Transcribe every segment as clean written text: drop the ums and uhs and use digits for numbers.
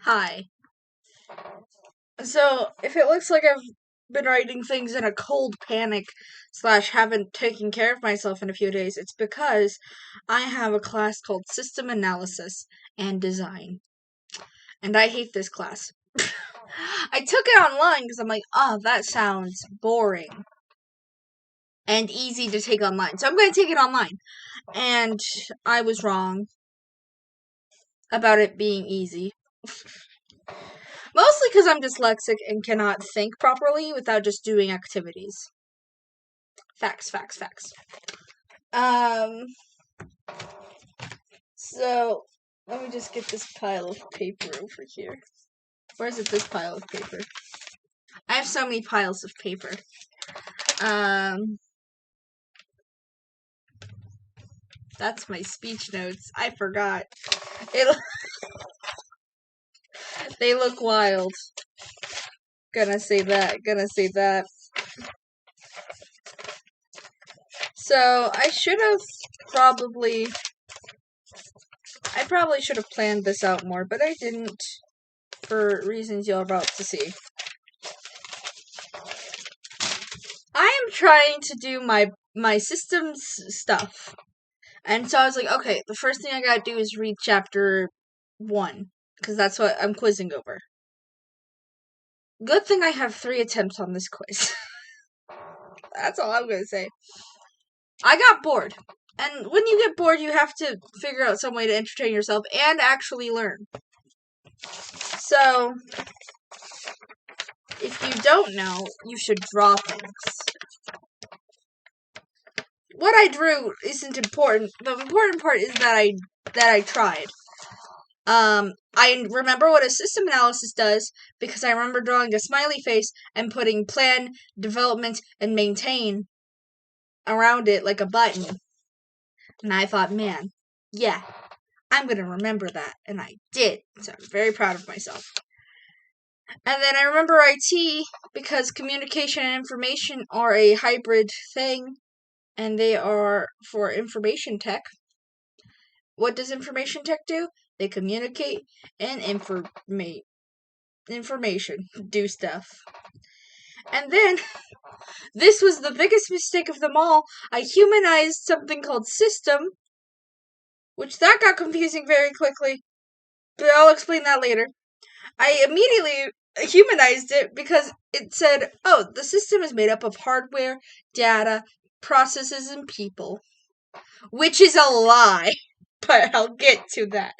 Hi. So, if it looks like I've been writing things in a cold panic slash haven't taken care of myself in a few days, it's because I have a class called System Analysis and Design. And I hate this class. I took it online because I'm like, oh, that sounds boring and easy to take online. So I'm going to take it online. And I was wrong about it being easy. Mostly because I'm dyslexic and cannot think properly without just doing activities. Facts. Um, so, let me just get this pile of paper over here. Where is it, this pile of paper? I have so many piles of paper. That's my speech notes. I forgot. They look wild. Gonna say that. So, I probably should have planned this out more, but I didn't, for reasons you're about to see. I am trying to do my systems stuff. And so I was like, okay, the first thing I gotta do is read chapter 1. Because that's what I'm quizzing over. Good thing I have 3 attempts on this quiz. That's all I'm gonna say. I got bored. And when you get bored, you have to figure out some way to entertain yourself and actually learn. So, if you don't know, you should draw things. What I drew isn't important. The important part is that I tried. I remember what a system analysis does because I remember drawing a smiley face and putting plan, development, and maintain around it like a button. And I thought, man, yeah, I'm gonna remember that. And I did. So I'm very proud of myself. And then I remember IT because communication and information are a hybrid thing, and they are for information tech. What does information tech do? They communicate and information, do stuff. And then, this was the biggest mistake of them all. I humanized something called system, which that got confusing very quickly. But I'll explain that later. I immediately humanized it because it said, oh, the system is made up of hardware, data, processes, and people. Which is a lie. But I'll get to that.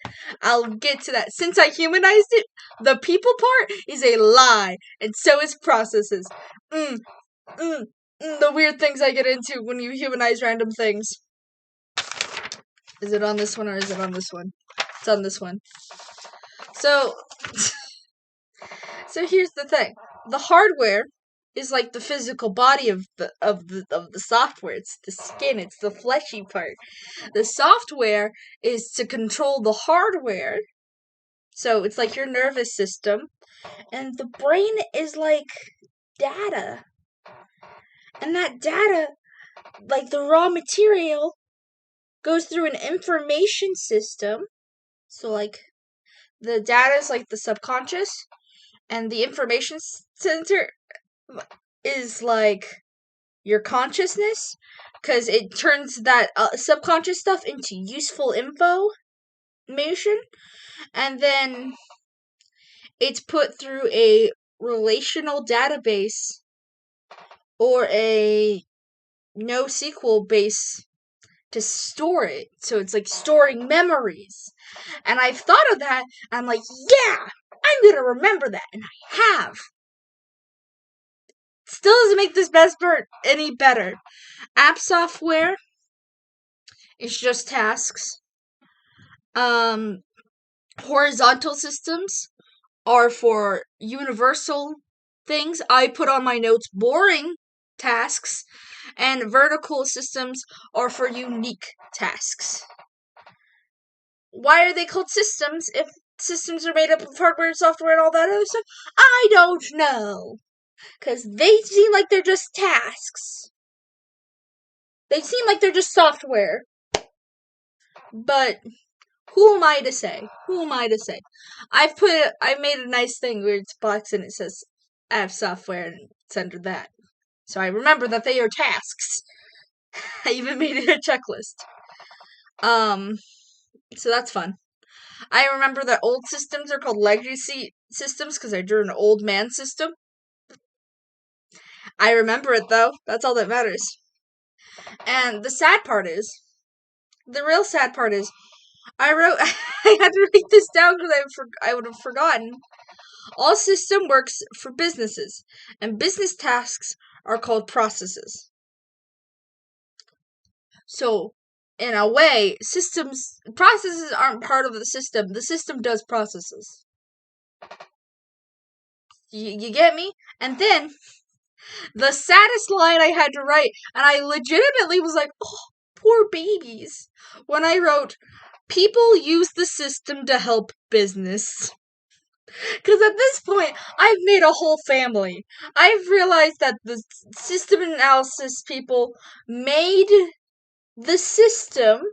Since I humanized it, the people part is a lie, and so is processes. The weird things I get into when you humanize random things. Is it on this one or is it on this one? It's on this one. So here's the thing. The hardware is like the physical body of the software. It's the skin, it's the fleshy part. The software is to control the hardware. So it's like your nervous system. And the brain is like data. And that data, like the raw material, goes through an information system. So like the data is like the subconscious, and the information center is like your consciousness, because it turns that subconscious stuff into useful information, and then it's put through a relational database or a NoSQL base to store it. So it's like storing memories. And I've thought of that, and I'm like, yeah, I'm gonna remember that, and I have. Still doesn't make this best part any better. App software is just tasks. Horizontal systems are for universal things. I put on my notes boring tasks, and vertical systems are for unique tasks. Why are they called systems if systems are made up of hardware, software, and all that other stuff? I don't know. Because they seem like they're just tasks. They seem like they're just software. But Who am I to say? Who am I to say? I made a nice thing where it's box and it says app software and it's under that. So I remember that they are tasks. I even made it a checklist. So that's fun. I remember that old systems are called legacy systems because I drew an old man system. I remember it though. That's all that matters. And the real sad part is, I had to write this down because I would have forgotten. All system works for businesses, and business tasks are called processes. So, in a way, processes aren't part of the system. The system does processes. You get me? And then, the saddest line I had to write, and I legitimately was like, oh, poor babies, when I wrote, people use the system to help business. Because at this point, I've made a whole family. I've realized that the system analysis people made the system,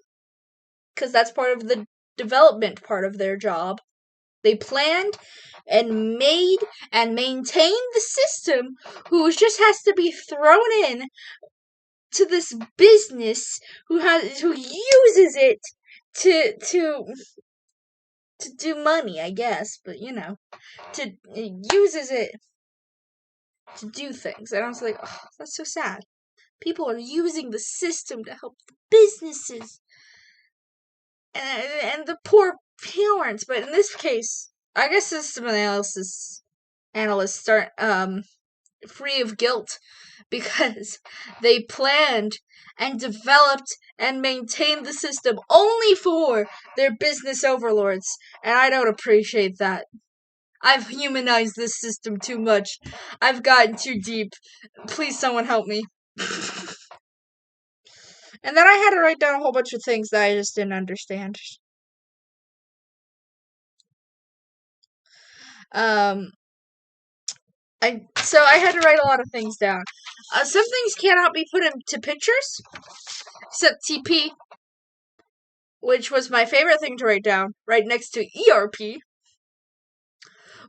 because that's part of the development part of their job. They planned and made and maintained the system, who just has to be thrown in to this business who uses it to do money, I guess, but uses it to do things. And I was like, oh, that's so sad. People are using the system to help the businesses and the poor parents. But in this case, I guess system analysts aren't free of guilt because they planned and developed and maintained the system only for their business overlords, and I don't appreciate that. I've humanized this system too much. I've gotten too deep. Please, someone help me. And then I had to write down a whole bunch of things that I just didn't understand. So I had to write a lot of things down. Some things cannot be put into pictures, except TP, which was my favorite thing to write down, right next to ERP.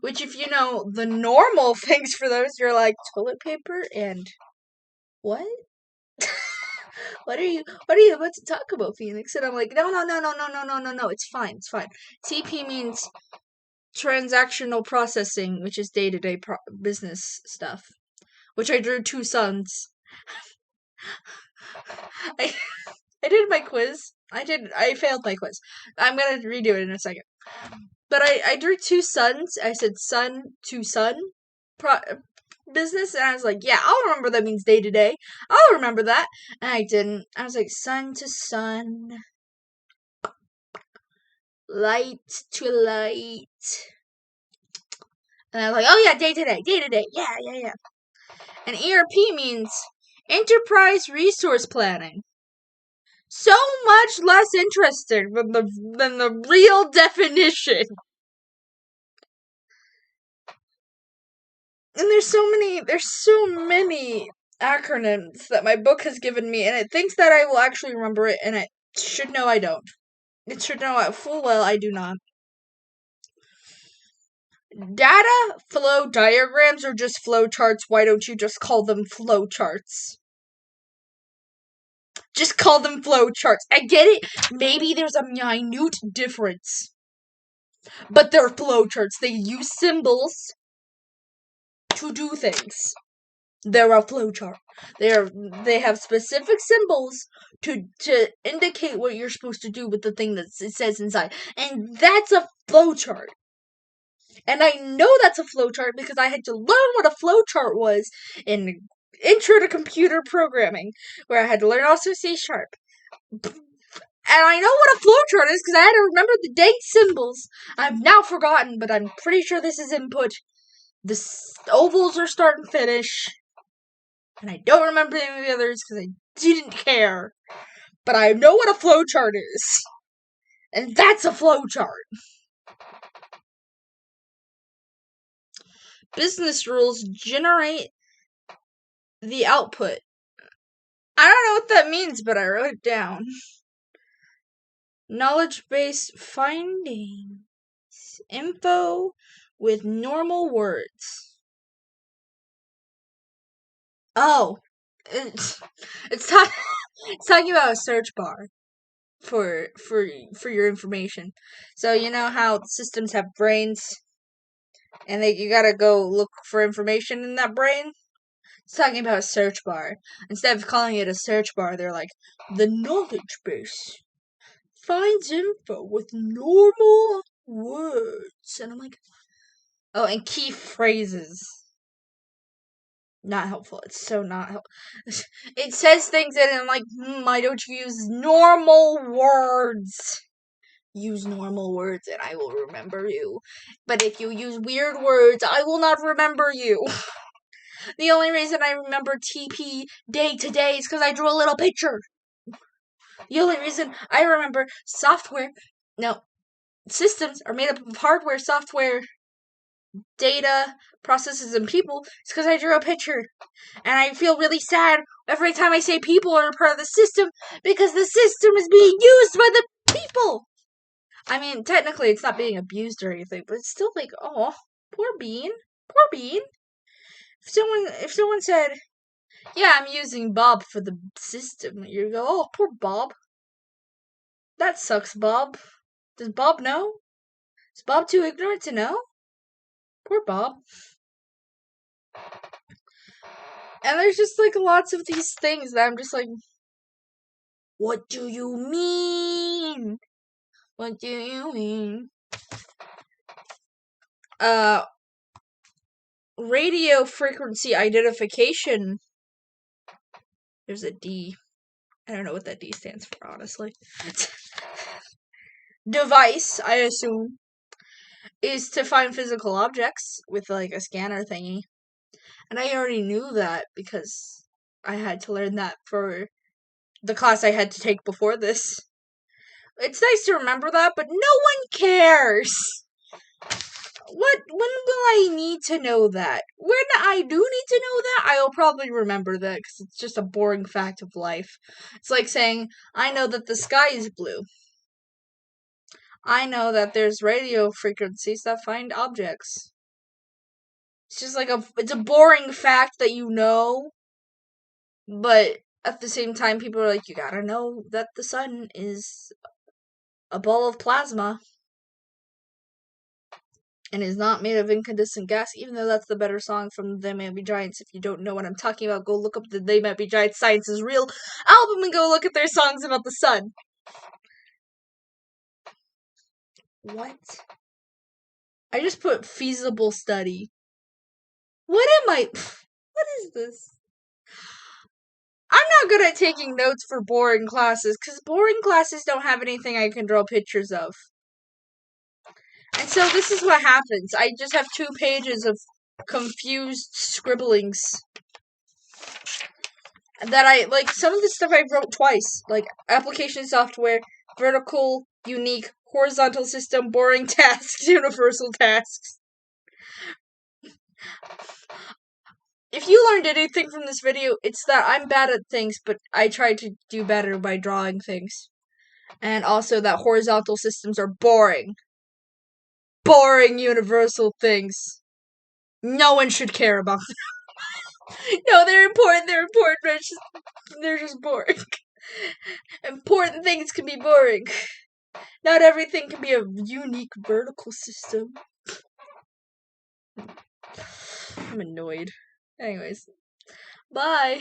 Which, if you know the normal things for those, you're like toilet paper and what? What are you about to talk about, Phoenix? And I'm like, no, it's fine. TP means transactional processing, which is day-to-day business stuff. Which I drew 2 suns. I did my quiz. I failed my quiz. I'm gonna redo it in a second. But I drew 2 suns. I said sun to sun business, and I was like, yeah, I'll remember that means day to day. I'll remember that. And I didn't. I was like, sun to sun. Light to light. And I was like, oh yeah, day to day. Yeah. And ERP means enterprise resource planning. So much less interesting than the real definition. And there's so many acronyms that my book has given me, and it thinks that I will actually remember it, and it should know I don't. It should know full well I do not. Data flow diagrams are just flow charts. Why don't you just call them flow charts? Just call them flow charts. I get it. Maybe there's a minute difference. But they're flow charts. They use symbols to do things. They're a flowchart. They have specific symbols to indicate what you're supposed to do with the thing that it says inside, and that's a flowchart. And I know that's a flowchart because I had to learn what a flowchart was in Intro to Computer Programming, where I had to learn also C#. And I know what a flowchart is because I had to remember the date symbols. I've now forgotten, but I'm pretty sure this is input. The ovals are start and finish. And I don't remember any of the others because I didn't care. But I know what a flowchart is. And that's a flowchart. Business rules generate the output. I don't know what that means, but I wrote it down. Knowledge base findings. Info with normal words. Oh, it's it's, talk, it's talking about a search bar for your information. So you know how systems have brains, and you gotta go look for information in that brain. It's talking about a search bar. Instead of calling it a search bar, they're like the knowledge base finds info with normal words, and I'm like, oh, and key phrases. Not helpful. It's so not helpful. It says things and I'm like, why don't you use normal words? Use normal words and I will remember you. But if you use weird words, I will not remember you. The only reason I remember TP day to day is because I drew a little picture. The only reason I remember systems are made up of hardware, software, data, processes, and people is because I drew a picture. And I feel really sad every time I say people are part of the system because the system is being used by the people. I mean, technically it's not being abused or anything, but it's still like, oh, poor Bean. Poor Bean. If someone said, yeah, I'm using Bob for the system, you go, oh, poor Bob. That sucks, Bob. Does Bob know? Is Bob too ignorant to know? Poor Bob. And there's just like lots of these things that I'm just like, what do you mean? What do you mean? Radio frequency identification. There's a D. I don't know what that D stands for, honestly. Device, I assume, is to find physical objects with like a scanner thingy. And I already knew that because I had to learn that for the class I had to take before this. It's nice to remember that, but no one cares. When will I need to know that? When I do need to know that, I'll probably remember that because it's just a boring fact of life. It's like saying, I know that the sky is blue. I know that there's radio frequencies that find objects. It's just like it's a boring fact that you know, but at the same time, people are like, you gotta know that the sun is a ball of plasma and is not made of incandescent gas, even though that's the better song from They Might Be Giants. If you don't know what I'm talking about, go look up the They Might Be Giants Science is Real album and go look at their songs about the sun. What? I just put feasible study. What am I? What is this? I'm not good at taking notes for boring classes, because boring classes don't have anything I can draw pictures of. And so this is what happens. I just have 2 pages of confused scribblings. That I, like, some of the stuff I wrote twice. Like, application software, vertical, unique, horizontal system, boring tasks, universal tasks. If you learned anything from this video, it's that I'm bad at things, but I try to do better by drawing things. And also that horizontal systems are boring. Boring universal things. No one should care about them. No, they're important, they're just boring. Important things can be boring. Not everything can be a unique vertical system. I'm annoyed. Anyways, bye.